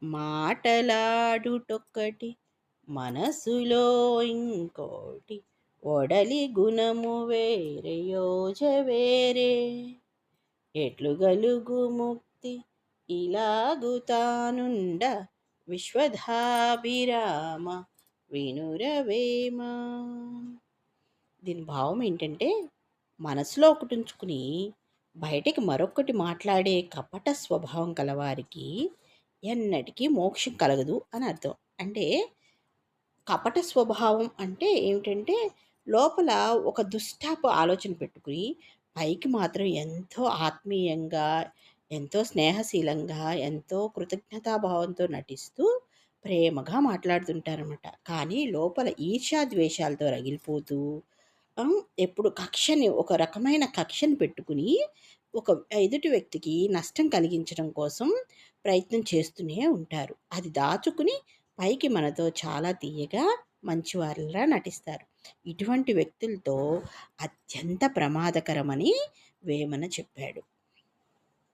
మాటలాడుటొక్కటి మనసులో ఇంకోటి ఒడలి గుణము వేరే యోజ వేరే ఎట్లు గలుగు ముక్తి ఇలాగుతానుండ విశ్వధాభిరామ వినురవేమ. దీని భావం ఏంటంటే, మనసులో ఒకటి ఉంచుకుని బయటికి మరొకటి మాట్లాడే కపట స్వభావం కలవారికి ఎన్నటికీ మోక్షం కలగదు అని అర్థం. అంటే కపట స్వభావం అంటే ఏమిటంటే, లోపల ఒక దుష్టాపు ఆలోచన పెట్టుకుని పైకి మాత్రం ఎంతో ఆత్మీయంగా, ఎంతో స్నేహశీలంగా, ఎంతో కృతజ్ఞతాభావంతో నటిస్తూ ప్రేమగా మాట్లాడుతుంటారనమాట. కానీ లోపల ఈర్ష్యా ద్వేషాలతో రగిలిపోతూ ఎప్పుడు కక్షని, ఒక రకమైన కక్షని పెట్టుకుని ఒక ఎదుటి వ్యక్తికి నష్టం కలిగించడం కోసం ప్రయత్నం చేస్తూనే ఉంటారు. అది దాచుకుని పైకి మనతో చాలా తీయగా మంచివారిలా నటిస్తారు. ఇటువంటి వ్యక్తులతో అత్యంత ప్రమాదకరమని వేమన చెప్పాడు.